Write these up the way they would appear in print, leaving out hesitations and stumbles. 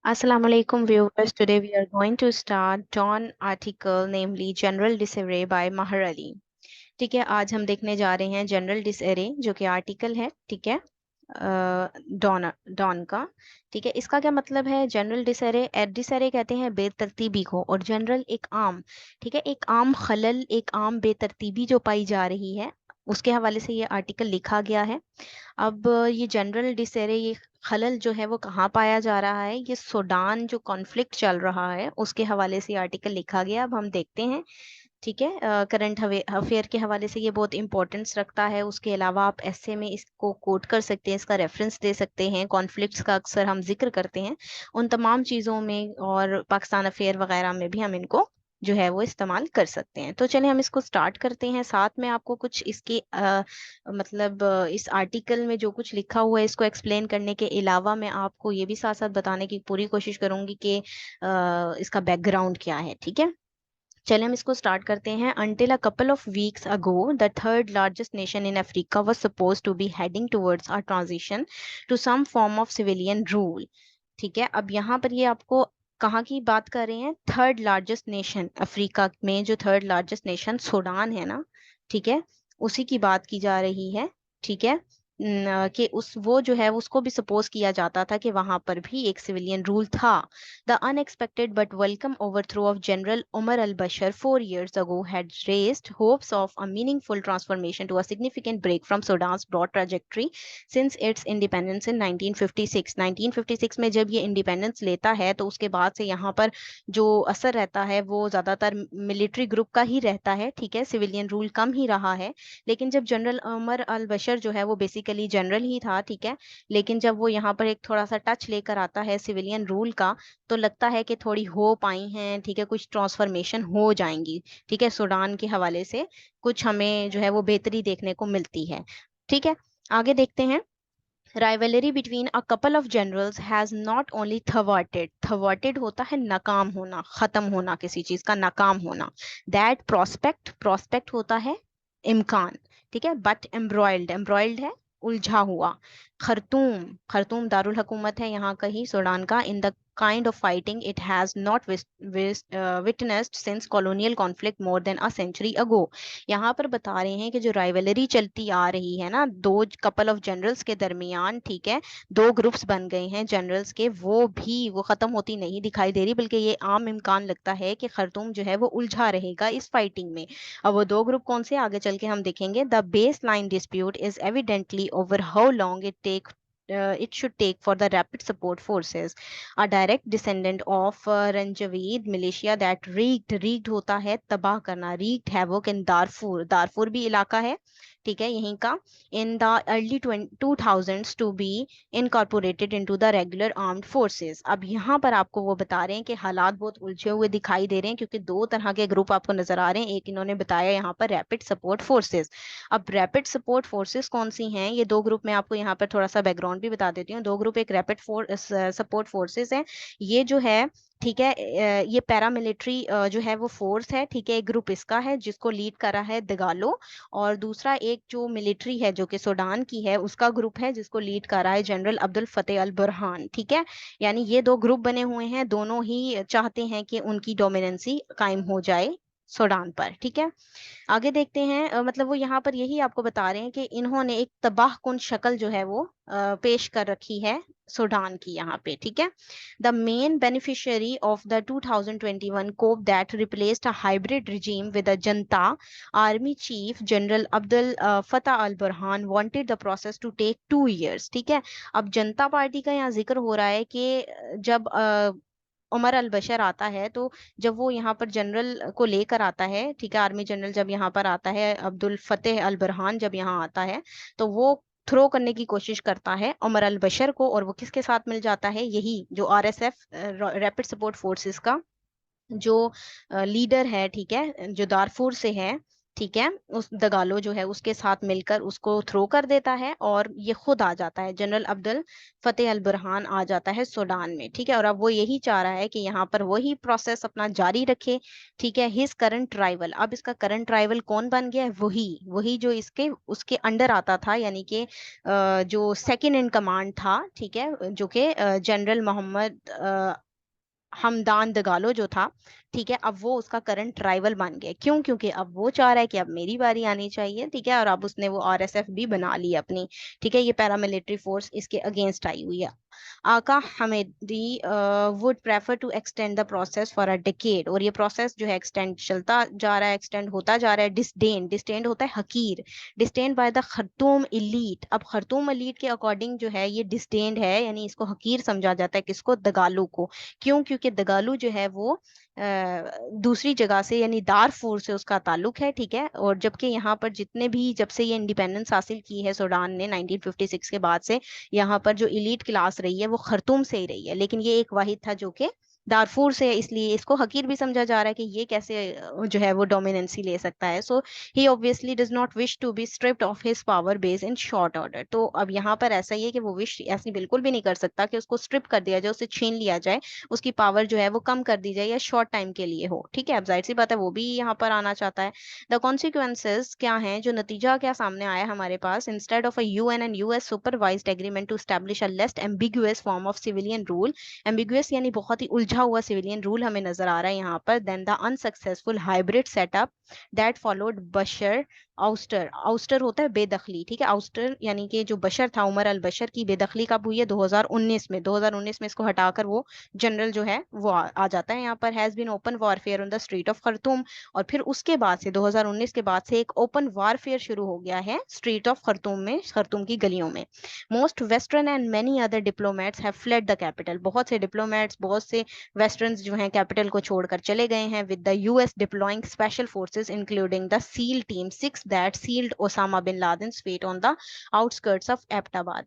Assalamu alaikum viewers. Today we are going to start Dawn article namely General Disarray by Maher Ali. ठीक है, आज हम देखने जा रहे हैं जनरल डिसएरे जो कि आर्टिकल है। ठीक है, डॉन डॉन का। ठीक है, इसका क्या मतलब है? जनरल डिसएरे, डिसएरे कहते हैं बेतरतीबी को, और जनरल एक आम। ठीक है, एक आम खलल, एक आम बेतरतीबी जो पाई जा रही है, उसके हवाले से ये आर्टिकल लिखा गया है। अब ये जनरल डिसएरे, ये खलल जो है वो कहाँ पाया जा रहा है? ये सूडान जो कॉन्फ्लिक्ट चल रहा है उसके हवाले से आर्टिकल लिखा गया। अब हम देखते हैं। ठीक है, करंट अफेयर के हवाले से ये बहुत इंपॉर्टेंस रखता है। उसके अलावा आप ऐसे में इसको कोट कर सकते हैं, इसका रेफरेंस दे सकते हैं। कॉन्फ्लिक्ट्स का अक्सर हम जिक्र करते हैं, उन तमाम चीज़ों में और पाकिस्तान अफेयर वगैरह में भी हम इनको जो है वो इस्तेमाल कर सकते हैं। तो चलिए हम इसको स्टार्ट करते हैं। साथ में आपको कुछ इसके मतलब इस आर्टिकल में जो कुछ लिखा हुआ है इसको एक्सप्लेन करने के अलावा मैं आपको ये भी साथ साथ बताने की पूरी कोशिश करूंगी कि इसका बैकग्राउंड क्या है। ठीक है, चलिए हम इसको स्टार्ट करते हैं। Until a couple of weeks ago, the third largest nation in Africa was supposed to be heading towards a transition to some form of civilian rule. ठीक है, अब यहाँ पर ये आपको कहाँ की बात कर रहे हैं? थर्ड लार्जेस्ट नेशन अफ्रीका में, जो थर्ड लार्जेस्ट नेशन सूडान है ना, ठीक है, उसी की बात की जा रही है। ठीक है, कि उस वो जो है उसको भी सपोज किया जाता था कि वहां पर भी एक सिविलियन रूल था। The unexpected but welcome overthrow of general Omar al Bashir 4 years ago had raised hopes of a meaningful transformation to a significant break from Sudan's broad trajectory since its independence in 1956। 1956 में जब ये independence लेता है तो उसके बाद से यहाँ पर जो असर रहता है वो ज़्यादातर मिलिट्री ग्रुप का ही रहता है। ठीक है, सिविलियन रूल कम ही रहा है। लेकिन जब जनरल उमर अल बशर जो है वो बेसिकली जनरल ही था, ठीक है, लेकिन जब वो यहाँ पर एक थोड़ा सा टच लेकर आता है सिविलियन रूल का, तो लगता है कि थोड़ी होप आई हैं। ठीक है, कुछ ट्रांसफॉर्मेशन हो जाएंगी। ठीक है, सूडान के हवाले से कुछ हमें जो है वो बेहतरी देखने को मिलती है। ठीक है, आगे देखते हैं। Rivalry between a couple of generals has not only thwarted, thwarted होता है नाकाम होना, खत्म होना, किसी चीज का नाकाम होना। दैट प्रोस्पेक्ट, प्रोस्पेक्ट होता है इम्कान। ठीक है, बट एम्ब्रॉयल्ड, एम्ब्रॉयल्ड है उलझा हुआ। खर्तूम, खर्तूम दारुल हुकूमत है यहाँ का ही, सूडान का। In the kind of fighting it has not witnessed since colonial conflict more than a century ago. यहाँ पर बता रहे हैं कि जो राइवलरी चलती आ रही है ना दो कपल ऑफ जनरल्स के दरमियान, ठीक है, दो ग्रुप्स बन गए हैं जनरल्स के, वो खत्म होती नहीं दिखाई दे रही, बल्कि ये आम इम्कान लगता है कि खर्तूम जो है वो उलझा रहेगा इस फाइटिंग में। अब वो दो ग्रुप कौन से, आगे चल के हम देखेंगे। The base line dispute is evidently over how long it should take for the rapid support forces, a direct descendant of Ranjaweed militia that wreaked होता है तबाह करना, wreaked havoc in दारफूर, दारफूर भी इलाका है, ठीक है, यहीं का। In the early 2000s to be incorporated into the regular armed forces. अब यहाँ पर आपको वो बता रहे हैं कि हालात बहुत उलझे हुए दिखाई दे रहे हैं, क्योंकि दो तरह के ग्रुप आपको नजर आ रहे हैं। एक इन्होंने बताया यहाँ पर रैपिड सपोर्ट फोर्सेस। अब रैपिड सपोर्ट फोर्सेस कौन सी हैं? ये दो ग्रुप, मैं आपको यहाँ पर थोड़ा सा बैकग्राउंड भी बता देती हूँ। दो ग्रुप, एक रैपिड सपोर्ट फोर्सेस हैं, ये जो है, ठीक है, ये पैरामिलिट्री जो है वो फोर्स है। ठीक है, एक ग्रुप इसका है जिसको लीड कर रहा है दगालो, और दूसरा एक जो मिलिट्री है जो कि सूडान की है उसका ग्रुप है जिसको लीड कर रहा है general Abdel Fattah al Burhan. ठीक है, यानी ये दो ग्रुप बने हुए हैं, दोनों ही चाहते हैं कि उनकी डोमिनेंसी कायम हो जाए सूडान पर। ठीक है, आगे देखते हैं। मतलब वो यहाँ पर यही आपको बता रहे हैं कि इन्होंने एक तबाहकुन शक्ल जो है वो पेश कर रखी है सूडान की यहाँ पे। ठीक है, the main beneficiary of the 2021 coup that replaced a hybrid regime with a junta army chief General Abdel Fattah al Burhan wanted the process to take 2 years। ठीक है, अब जनता पार्टी का यहाँ जिक्र हो रहा है कि जब उमर अल बशर आता है, तो जब वो यहाँ पर जनरल को लेकर आता है, ठीक है, आर्मी जनरल जब यहाँ पर आता है, अब्दुल फतेह अल बुरहान जब यहाँ आता है, तो वो थ्रो करने की कोशिश करता है उमर अल बशर को, और वो किसके साथ मिल जाता है? यही जो आरएसएफ, रैपिड सपोर्ट फोर्सेस का जो लीडर है, ठीक है, जो दारफूर से है, ठीक है, उस दगालो जो है उसके साथ मिलकर उसको थ्रो कर देता है और ये खुद आ जाता है, general Abdel Fattah al Burhan आ जाता है सूडान में। ठीक है, और अब वो यही चाह रहा है कि यहाँ पर वही प्रोसेस अपना जारी रखे। ठीक है, हिज करंट राइवल, अब इसका करंट राइवल कौन बन गया है? वही वही जो इसके उसके अंडर आता था, यानी कि जो सेकंड इन कमांड था, ठीक है, जो कि जनरल मोहम्मद हमदान दगालो जो था। ठीक है, अब वो उसका करंट राइवल बन गया। क्यों? क्योंकि अब वो चाह रहा है कि अब मेरी बारी आनी चाहिए। ठीक है, और अब उसने वो आरएसएफ भी बना ली अपनी। ठीक है, ये पैरामिलिट्री फोर्स इसके अगेंस्ट आई हुई है। Aka Hemedti would prefer to extend the process for a decade, और ये प्रोसेस जो है एक्सटेंड चलता जा रहा है, एक्सटेंड होता जा रहा है। डिस्डेन, डिस्डेन होता है हकीर, डिस्डेन बाय द खरतूम इलीट। अब खरतूम इलीट के अकॉर्डिंग जो है ये डिस्डेन्ड है, यानी इसको हकीर समझा जाता है। किसको? दगालू को। क्यों? क्योंकि दगालू जो है वो दूसरी जगह से, यानी दारफूर से उसका ताल्लुक है। ठीक है, और जबकि यहाँ पर जितने भी, जब से ये इंडिपेंडेंस हासिल की है सूडान ने 1956 के बाद से, यहाँ पर जो इलीट क्लास रही है वो खर्तूम से ही रही है। लेकिन ये एक वाहिद था जो कि दारफूर से है, इसलिए इसको हकीर भी समझा जा रहा है कि ये कैसे जो है वो डोमिनेंसी ले सकता है। So he obviously does not wish to be stripped of his power base in short order. तो अब यहाँ पर ऐसा ही है कि वो विश ऐसी बिल्कुल भी नहीं कर सकता कि उसको स्ट्रिप कर दिया जाए, उसे छीन लिया जाए, उसकी पावर जो है वो कम कर दी जाए या शॉर्ट टाइम के लिए हो। ठीक है, अब जाहिर सी बात है वो भी यहाँ पर आना चाहता है। द कॉन्सिक्वेंसेज क्या हैं, जो नतीजा क्या सामने आया हमारे पास? Instead of a UN and US supervised agreement to establish a less ambiguous form of civilian rule, ambiguous यानी बहुत ही उलझा हुआ सिविलियन रूल हमें नजर आ रहा है यहाँ पर, then the unsuccessful hybrid setup that followed Bashir ouster. Ouster होता है बेदखली। ठीक है, आउस्टर यानी कि जो बशर था, उमर अल बशर की बेदखली कब हुई है? 2019 में। 2019 में इसको हटाकर वो जनरल जो है वो आ जाता है यहाँ पर। Has been open warfare on the street of Khartoum, और फिर उसके बाद से 2019 के बाद से एक ओपन वॉरफेयर शुरू हो गया है स्ट्रीट ऑफ खरतूम में, खरतूम की गलियों में। Most western and many other diplomats have fled the capital, बहुत से डिप्लोमेट्स, बहुत से वेस्टर्न्स जो हैं कैपिटल को छोड़कर चले गए हैं, with the US deploying special forces including the SEAL team 6 that sealed Osama bin Laden's fate on the outskirts of Abbottabad.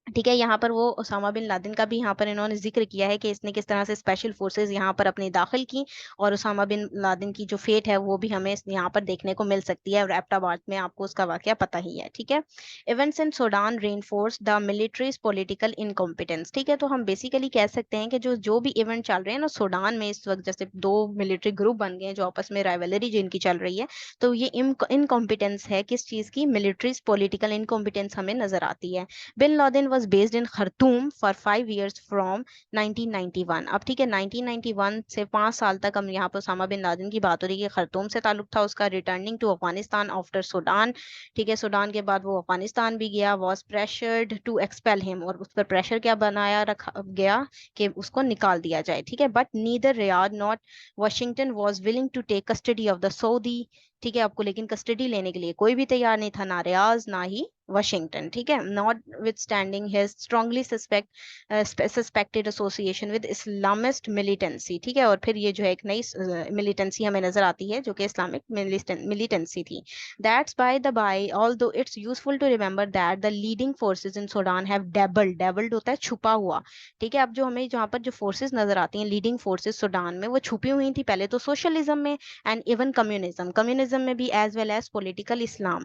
ठीक है, यहाँ पर वो ओसामा बिन लादेन का भी यहाँ पर इन्होंने जिक्र किया है कि इसने किस तरह से स्पेशल फोर्सेस यहाँ पर अपनी दाखिल की, और ओसामा बिन लादेन की जो फेट है वो भी हमें यहाँ पर देखने को मिल सकती है। और एबटाबाद में आपको उसका वाकया पता ही है। ठीक है, events in Sudan reinforce the militaries political incompetence. ठीक है, तो हम बेसिकली कह सकते हैं कि जो जो भी इवेंट चल रहे हैं ना सूडान में इस वक्त, जैसे दो मिलिट्री ग्रुप बन गए हैं जो आपस में राइवलरी जिनकी चल रही है, तो ये इनकॉम्पिटेंस है किस चीज की? मिलिट्रीज पॉलिटिकल इनकॉम्पिटेंस हमें नजर आती है। Bin Laden was based in Khartoum for 5 years from 1991। अब ठीक है, 1991 से 5 साल तक हम यहाँ पर ओसामा बिन लादेन की बात हो रही है। खरतूम से ताल्लुक था उसका। Returning to Afghanistan after Sudan, ठीक है, सूडान के बाद वो अफगानिस्तान भी गया। Was pressured to expel him, और उस पर प्रेशर क्या बनाया रखा गया कि उसको निकाल दिया जाए। ठीक है, but neither Riyadh not Washington was willing to take custody of the Saudi. ठीक है, आपको लेकिन कस्टडी लेने के लिए कोई भी तैयार नहीं था, ना रियाज ना ही वाशिंगटन। ठीक है, not with standing his strongly suspected association with Islamist militancy. ठीक है, और फिर ये जो है एक नई मिलिटेंसी हमें नजर आती है जो कि इस्लामिक मिलिटेंसी थी। That's by the by although it's useful to remember that the leading forces in Sudan have dabbled, dabbled होता है छुपा हुआ। ठीक है, अब जो हमें जहाँ पर जो फोर्सेस नजर आती हैं लीडिंग फोर्सेस सूडान में, वो छुपी हुई थी पहले तो सोशलिज्म में, एंड इवन कम्युनिज्म, कम्युनिज्म में भी, एज वेल एज पॉलिटिकल इस्लाम।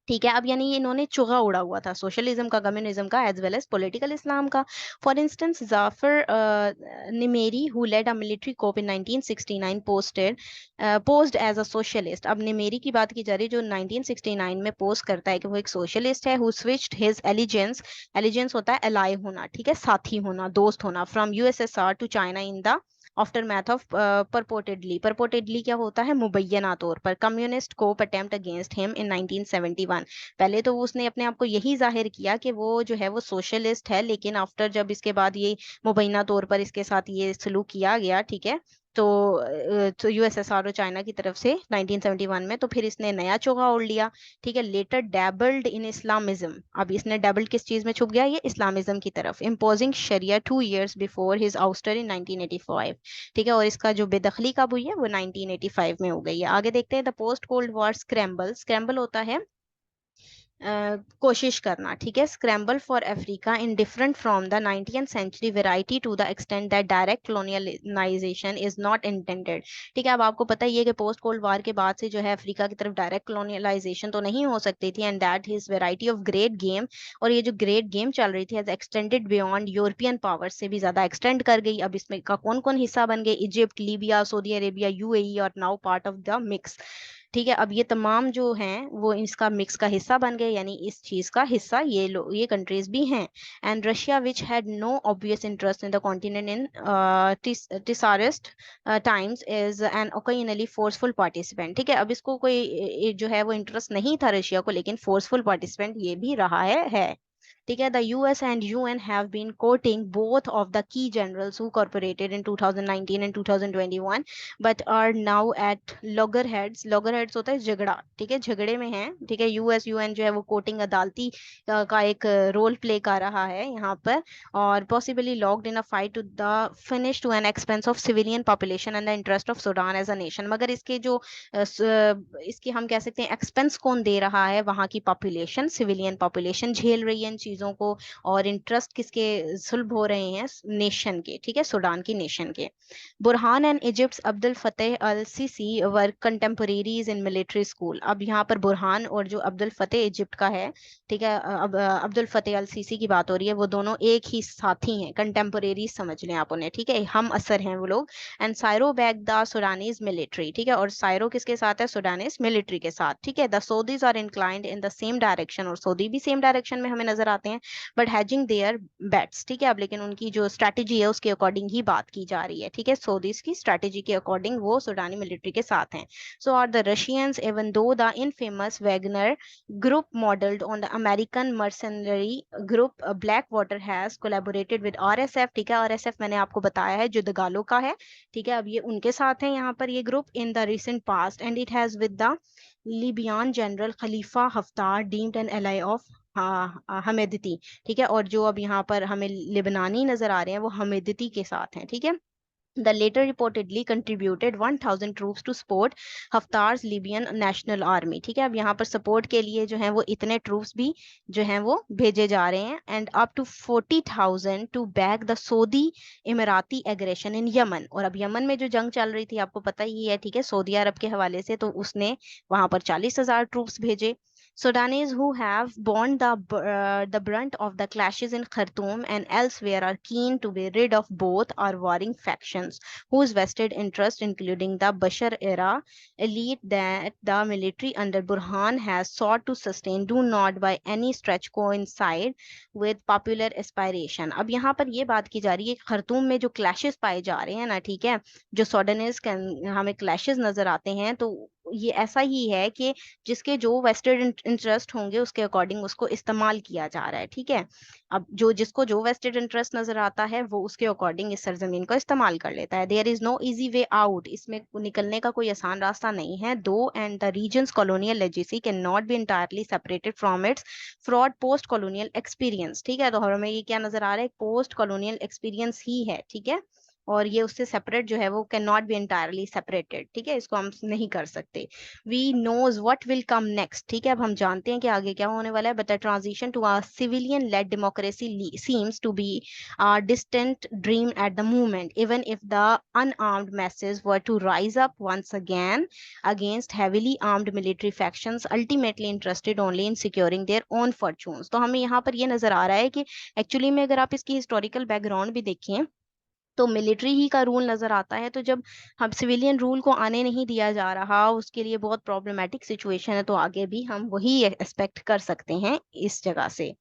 ठीक है, अब यानी ये इन्होंने चुगा उड़ा हुआ था सोशलिज्म का, कम्युनिज्म का, as well as political Islam का। For instance Jaafar Nimeiry who led a military coup in 1969 posed as a socialist. अब निमेरी की बात की जा रही है जो 1969 में पोस्ट करता है कि वो एक सोशलिस्ट है। Who switched his allegiance, allegiance होता है एलाई होना, ठीक है, साथी होना, दोस्त होना, from USSR to China in the aftermath of purportedly. Purportedly क्या होता है? मुबैना तौर पर। Communist coup attempt against him in 1971। पहले तो उसने अपने आप को यही जाहिर किया कि वो जो है वो सोशलिस्ट है, लेकिन आफ्टर जब इसके बाद ये मुबैना तौर पर इसके साथ ये सलूक किया गया, ठीक है, तो यूएसएसआर और चाइना की तरफ से 1971 में, तो फिर इसने नया चोगा ओढ़ लिया। ठीक है, लेटर डैबल्ड इन इस्लामिज्म। अब इसने डैबल्ड किस चीज में छुप गया? ये इस्लामिज्म की तरफ। इम्पोजिंग शरिया 2 years बिफोर हिज आउस्टर इन 1985। ठीक है, और इसका जो बेदखली कब हुई है? वो 1985 में हो गई है। आगे देखते हैं the post cold war scramble. Scramble होता है कोशिश करना, ठीक है। Scramble for Africa in different from the 19th century variety to the extent that direct colonialization is not intended. ठीक है, अब आपको पता ही है कि पोस्ट कोल्ड वार के बाद से जो है अफ्रीका की तरफ डायरेक्ट कॉलोनियलाइजेशन तो नहीं हो सकती थी, and that his variety of great game, और ये जो ग्रेट गेम चल रही थी has extended beyond European powers से भी ज्यादा एक्सटेंड कर गई। अब इसमें का कौन कौन हिस्सा बन गए? Egypt, Libya, Saudi Arabia, UAE और now part of the mix. ठीक है, अब ये तमाम जो हैं वो इसका मिक्स का हिस्सा बन गए, यानी इस चीज का हिस्सा ये कंट्रीज भी हैं। And Russia which had no obvious interest in the continent in tsarist times is an occasionally forceful participant. ठीक है, अब इसको कोई जो है वो इंटरेस्ट नहीं था रशिया को, लेकिन फोर्सफुल पार्टिसिपेंट ये भी रहा है। ठीक है, the US and UN have been courting both of the key generals who cooperated in 2019 and 2021 but are now at loggerheads. Loggerheads होता है झगड़ा, ठीक है, झगड़े में है। ठीक है, यूएस यूएन जो है वो कोर्टिंग अदालती का एक रोल प्ले कर रहा है यहाँ पर, और possibly locked in a fight to the finish to an expense of civilian population and the interest of Sudan as a nation. मगर इसके जो इसकी हम कह सकते हैं एक्सपेंस कौन दे रहा है? वहां की पॉपुलेशन, सिविलियन पॉपुलेशन झेल रही है इन चीजों को, और इंटरेस्ट किसके सुलभ हो रहे हैं? नेशन के, ठीक है, सूडान की नेशन के। Burhan and Egypt Abdel Fattah al Sisi were contemporaries in military school. अब यहाँ पर बुरहान और जो अब्दुल फतेह इजिप्ट का है, ठीक है, अब अब्दुल फतेह अल सीसी की बात हो रही है, वो दोनों एक ही साथी हैं, कंटेम्पोरेरी समझ लें आप उन्हें, ठीक है, हम असर हैं वो लोग। And Cairo back the Sudanese military. ठीक है, और साइरो किसके साथ है? सुडानीज मिलिट्री के साथ। ठीक है, the Saudis are inclined in the same direction, और सऊदी भी सेम डायरेक्शन में हमें नजर आते हैं, बट हैजिंग देयर बेट्स। ठीक है, अब लेकिन उनकी जो स्ट्रैटेजी है उसके अकॉर्डिंग ही बात की जा रही है। ठीक है, सऊदीज की स्ट्रैटेजी के अकॉर्डिंग वो सुडानी मिलिट्री के साथ हैं। So are the Russians, even though the infamous Wagner group modeled on the American mercenary group Blackwater has collaborated with RSF। ठीक है, RSF मैंने आपको बताया है जो दगालो का है। ठीक है, अब ये उनके साथ है यहाँ पर ये group in the recent past, and it has with the Libyan general Khalifa Haftar deemed an ally of Hemedti. ठीक है, और जो अब यहाँ पर हमें लिबनानी नजर आ रहे हैं वो हमेदती के साथ हैं। ठीक है, The later reportedly contributed 1,000 troops to support हफ्तार's Libyan National Army। ठीक है, अब यहाँ पर सपोर्ट के लिए जो है वो इतने ट्रूप्स भी जो हैं वो भेजे जा रहे हैं, and up to 40,000 to back the Saudi Emirati aggression in Yemen. और अब यमन में जो जंग चल रही थी आपको पता ही है, ठीक है, सऊदी अरब के हवाले से, तो उसने वहां पर 40,000 ट्रूप्स भेजे। Sudanese who have borne the brunt of the clashes in Khartoum and elsewhere are keen to be rid of both our warring factions, whose vested interest, including the Bashar era elite that the military under Burhan has sought to sustain, do not by any stretch coincide with popular aspiration। अब यहाँ पर ये बात की जा रही है कि खरतूम में जो क्लैशेस पाए जा रहे हैं ना, ठीक है, जो सॉडनेस हमें क्लैशेस नजर आते हैं, तो ये ऐसा ही है कि जिसके जो वेस्टेड इंटरेस्ट होंगे उसके अकॉर्डिंग उसको इस्तेमाल किया जा रहा है। ठीक है, अब जो जिसको जो वेस्टेड इंटरेस्ट नजर आता है वो उसके अकॉर्डिंग इस सरजमीन को इस्तेमाल कर लेता है। There is no easy way out, इसमें निकलने का कोई आसान रास्ता नहीं है। Though and the region's colonial legacy can not be entirely separated from its fraught post colonial experience. ठीक है, तो हमें ये क्या नजर आ रहा है? पोस्ट कॉलोनियल एक्सपीरियंस ही है। ठीक है, और ये उससे सेपरेट जो है वो can not be entirely separated. ठीक है, इसको हम नहीं कर सकते। We knows what will come next. ठीक है, अब हम जानते हैं कि आगे क्या होने वाला है, but the transition to a civilian led democracy seems to be a distant dream at the moment, even if the unarmed masses were to rise up once again against heavily armed military factions ultimately interested only in securing their own fortunes। तो हमें यहाँ पर ये नजर आ रहा है कि actually में अगर आप इसकी हिस्टोरिकल बैकग्राउंड भी देखें तो मिलिट्री ही का रूल नजर आता है। तो जब हम सिविलियन रूल को आने नहीं दिया जा रहा, उसके लिए बहुत प्रॉब्लमेटिक सिचुएशन है, तो आगे भी हम वही एक्सपेक्ट कर सकते हैं इस जगह से।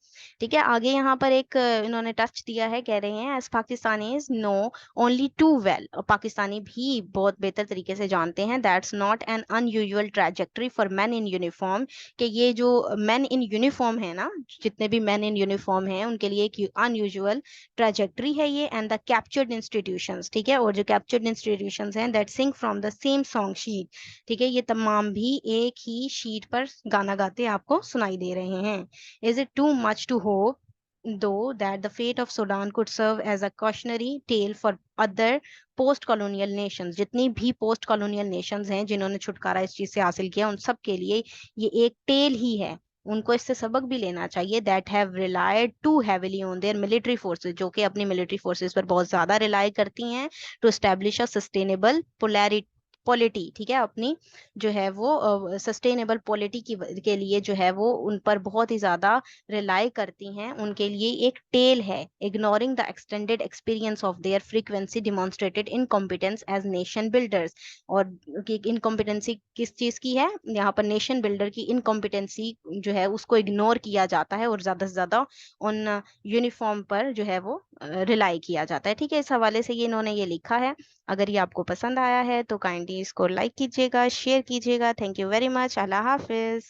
ठीक है, आगे यहाँ पर एक इन्होंने टच दिया है, कह रहे हैं as Pakistanis know only too well, और पाकिस्तानी भी बहुत बेहतर तरीके से जानते हैं, that's not an unusual trajectory for man in uniform, कि ये जो मैन इन यूनिफॉर्म है ना, जितने भी मैन इन यूनिफॉर्म हैं उनके लिए एक अनयूजुअल ट्रैजेक्टरी है ये, एंड द कैप्चर्ड इंस्टीट्यूशंस। ठीक है, और जो कैप्चर्ड इंस्टीट्यूशंस हैं that Singh from the same song sheet. ठीक है, ये तमाम भी एक ही शीट पर गाना गाते आपको सुनाई दे रहे हैं। Is it too much to hope though that the fate of Sudan could serve as a cautionary tale for other post colonial nations? जितनी भी post colonial nations हैं जिन्होंने छुटकारा इस चीज से हासिल किया, उन सब के लिए ये एक टेल ही है, उनको इससे सबक भी लेना चाहिए, that have relied too heavily on their military forces, जो कि अपनी मिलिट्री फोर्सेस पर बहुत ज्यादा रिलाई करती हैं, to establish a sustainable polarity polity, ठीक है, अपनी जो है वो सस्टेनेबल पॉलिटी के लिए जो है वो उन पर बहुत ही ज्यादा रिलाई करती हैं, उनके लिए एक टेल है, ignoring the extended experience of their frequency demonstrated incompetence as nation builders. और इनकॉम्पिटेंसी किस चीज की है यहाँ पर, नेशन बिल्डर की इनकॉम्पिटेंसी जो है उसको इग्नोर किया जाता है और ज्यादा से ज्यादा उन यूनिफॉर्म पर जो है वो रिलाई किया जाता है। ठीक है, इस हवाले से ये इन्होंने ये लिखा है। अगर ये आपको पसंद आया है तो काइंडली इसको लाइक कीजिएगा, शेयर कीजिएगा। Thank you very much. Allah Hafiz.